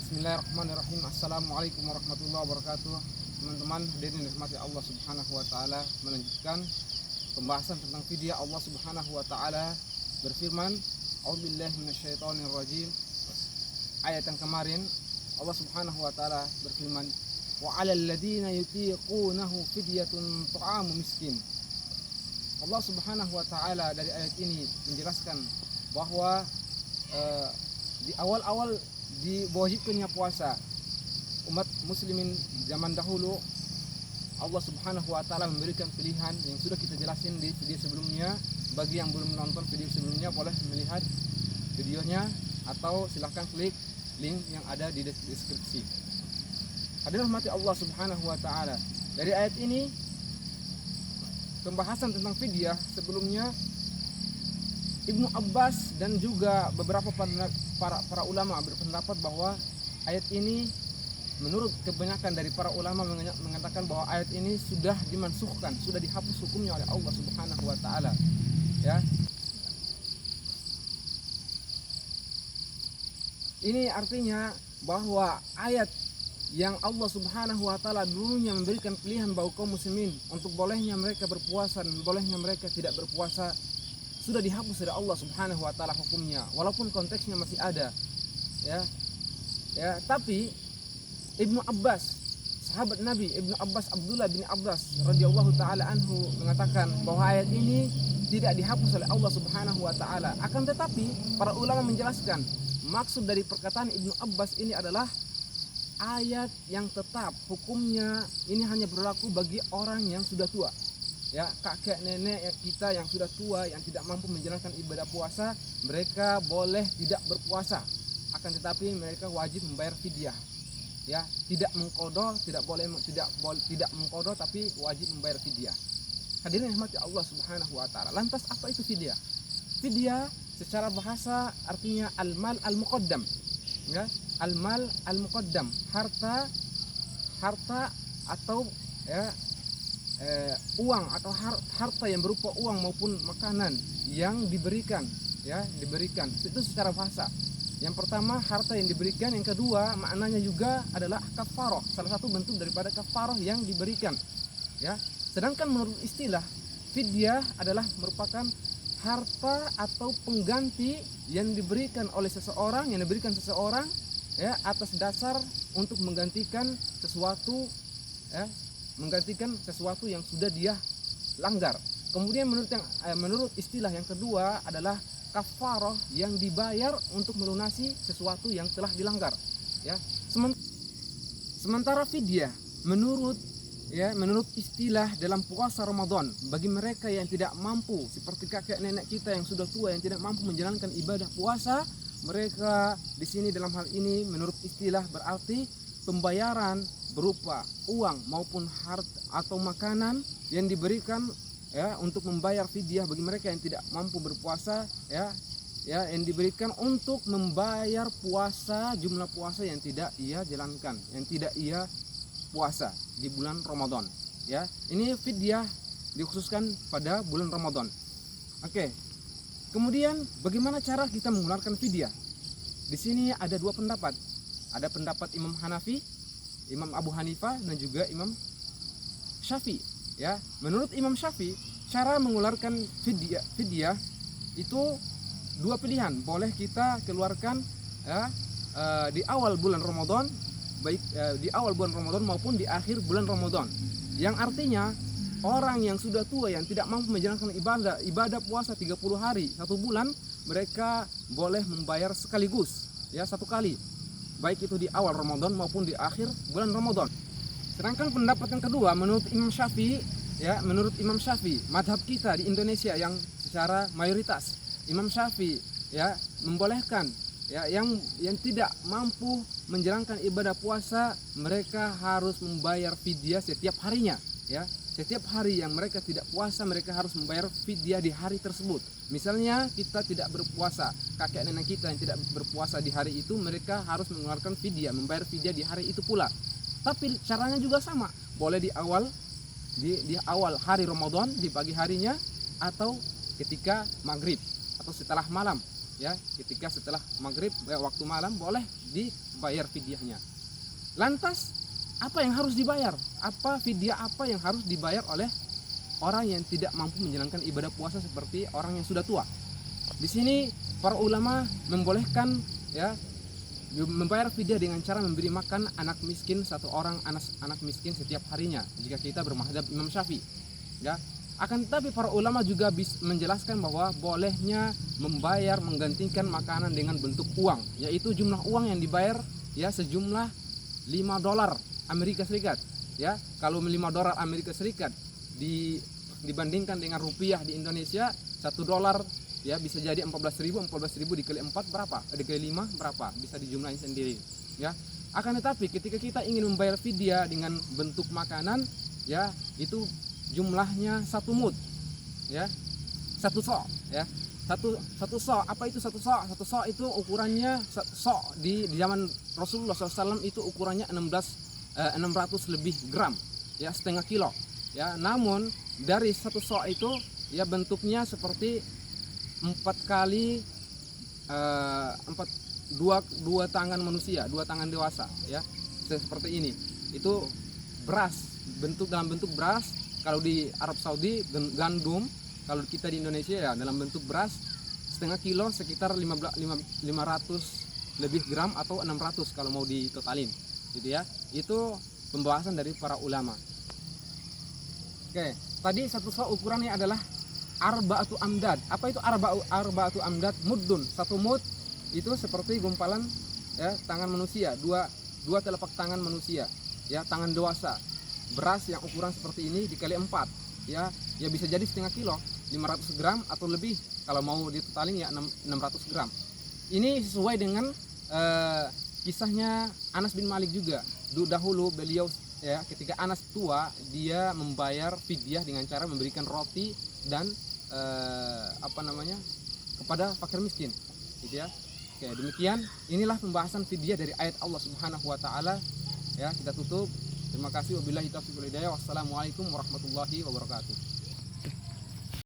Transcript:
Bismillahirrahmanirrahim. Assalamualaikum warahmatullahi wabarakatuh. Teman-teman hadirin dirahmati Allah Subhanahu wa taala, melanjutkan pembahasan tentang fidyah. Allah Subhanahu wa taala berfirman, A'udzubillahi minasyaitonir rajim. Ayat yang kemarin Allah Subhanahu wa taala berfirman, wa 'alal ladzina yutiqunahu fidyatun ta'amu miskin. Allah Subhanahu wa taala dari ayat ini menjelaskan bahwa di awal-awal diwajibkannya puasa umat muslimin zaman dahulu, Allah Subhanahu wa taala memberikan pilihan yang sudah kita jelasin di video sebelumnya. Bagi yang belum menonton video sebelumnya boleh melihat videonya atau silahkan klik link yang ada di deskripsi. Hadirin rahmati Allah Subhanahu wa taala, dari ayat ini pembahasan tentang fidyah sebelumnya Ibnu Abbas dan juga beberapa para ulama berpendapat bahwa ayat ini, menurut kebanyakan dari para ulama mengatakan bahwa ayat ini sudah dimansuhkan, sudah dihapus hukumnya oleh Allah Subhanahu wa taala. Ya. Ini artinya bahwa ayat yang Allah Subhanahu wa taala dulunya memberikan pilihan bagi kaum muslimin untuk bolehnya mereka berpuasa dan bolehnya mereka tidak berpuasa, sudah dihapus oleh Allah Subhanahu wa taala hukumnya, walaupun konteksnya masih ada. Tapi Ibnu Abbas, sahabat Nabi Ibnu Abbas, Abdullah bin Abbas radhiyallahu taala anhu mengatakan bahwa ayat ini tidak dihapus oleh Allah Subhanahu wa taala. Akan tetapi para ulama menjelaskan maksud dari perkataan Ibnu Abbas ini adalah ayat yang tetap hukumnya ini hanya berlaku bagi orang yang sudah tua. Ya, kakek nenek kita yang sudah tua yang tidak mampu menjalankan ibadah puasa, mereka boleh tidak berpuasa, akan tetapi mereka wajib membayar fidyah. Ya, tidak mengqadha, tidak mengqadha, tapi wajib membayar fidyah. Hadirin rahmati Allah Subhanahu wa taala. Lantas apa itu fidyah? Fidyah secara bahasa artinya al-mal al-muqaddam. Ya, al-mal al-muqaddam, harta atau uang atau harta yang berupa uang maupun makanan yang diberikan, itu secara bahasa. Yang pertama harta yang diberikan, yang kedua maknanya juga adalah kafarah, salah satu bentuk daripada kafarah yang diberikan. Ya, sedangkan menurut istilah fidyah adalah merupakan harta atau pengganti yang diberikan oleh seseorang, atas dasar untuk menggantikan sesuatu, yang sudah dia langgar. Kemudian menurut istilah yang kedua adalah kafarah yang dibayar untuk melunasi sesuatu yang telah dilanggar. Ya, sementara fidyah menurut istilah dalam puasa Ramadan, bagi mereka yang tidak mampu, seperti kakek nenek kita yang sudah tua yang tidak mampu menjalankan ibadah puasa, mereka di sini dalam hal ini menurut istilah berarti pembayaran berupa uang maupun harta atau makanan yang diberikan untuk membayar fidyah bagi mereka yang tidak mampu berpuasa, yang diberikan untuk membayar puasa, jumlah puasa yang tidak ia jalankan, yang tidak ia puasa di bulan Ramadan. Ya, ini fidyah dikhususkan pada bulan Ramadan. Oke. Kemudian bagaimana cara kita mengeluarkan fidyah? Di sini ada dua pendapat. Ada pendapat Imam Hanafi, Imam Abu Hanifah, dan juga Imam Syafi'i. Ya, menurut Imam Syafi'i, cara mengeluarkan fidyah itu dua pilihan. Boleh kita keluarkan di awal bulan Ramadan, baik di awal bulan Ramadan maupun di akhir bulan Ramadan. Yang artinya orang yang sudah tua yang tidak mampu menjalankan ibadah puasa 30 hari, 1 bulan, mereka boleh membayar sekaligus, satu kali, baik itu di awal Ramadan maupun di akhir bulan Ramadan. Sedangkan pendapat yang kedua menurut Imam Syafi'i, madhab kita di Indonesia yang secara mayoritas, Imam Syafi'i membolehkan yang tidak mampu menjalankan ibadah puasa, mereka harus membayar fidyah setiap harinya. Setiap hari yang mereka tidak puasa, mereka harus membayar fidyah di hari tersebut. Misalnya kita tidak berpuasa, kakek nenek kita yang tidak berpuasa di hari itu, mereka harus mengeluarkan fidyah, membayar fidyah di hari itu pula. Tapi caranya juga sama, boleh di awal hari Ramadan, di pagi harinya, atau ketika maghrib atau setelah malam. ya, ketika setelah maghrib waktu malam boleh dibayar fidyahnya. Lantas apa yang harus dibayar? Apa fidyah apa yang harus dibayar oleh orang yang tidak mampu menjalankan ibadah puasa seperti orang yang sudah tua? Di sini para ulama membolehkan ya membayar fidyah dengan cara memberi makan anak miskin satu orang anak miskin setiap harinya jika kita bermadzhab Imam Syafi'i. Ya, akan tetapi para ulama juga menjelaskan bahwa bolehnya membayar menggantikan makanan dengan bentuk uang, yaitu jumlah uang yang dibayar ya sejumlah $5 Amerika Serikat. Ya, kalau $5 Amerika Serikat dibandingkan dengan rupiah di Indonesia $1 ya bisa jadi 14.000 dikali 4 berapa? Dikali 5 berapa? Bisa dijumlahin sendiri. Ya. Akan tetapi ketika kita ingin membayar fidyah dengan bentuk makanan ya itu jumlahnya 1 mud. Ya. 1 so ya. Satu so, apa itu 1 so? 1 so itu ukurannya so di zaman Rasulullah SAW itu ukurannya 600 lebih gram ya, setengah kilo ya. Namun dari 1 so itu ya bentuknya seperti 4 kali dua tangan manusia, 2 tangan dewasa ya, seperti ini. Itu beras, dalam bentuk beras. Kalau di Arab Saudi gandum, kalau kita di Indonesia ya dalam bentuk beras setengah kilo sekitar 500 lebih gram atau 600 kalau mau ditotalin gitu ya. Itu pembahasan dari para ulama. Oke, tadi 1 so ukurannya adalah arba'atu amdad. Apa itu arba'atu amdad? Muddun. 1 mud itu seperti gumpalan ya tangan manusia, dua telapak tangan manusia ya, tangan dewasa. Beras yang ukuran seperti ini dikali 4 ya bisa jadi setengah kilo, 500 gram atau lebih kalau mau ditotalin ya 600 gram. Ini sesuai dengan kisahnya Anas bin Malik juga. Dahulu beliau ya ketika Anas tua dia membayar fidyah dengan cara memberikan roti dan kepada fakir miskin gitu ya. Oke, demikian inilah pembahasan fidyah dari ayat Allah Subhanahu wa taala ya. Kita tutup. Terima kasih, wabillahi taufiq wal hidayah. Wassalamualaikum warahmatullahi wabarakatuh.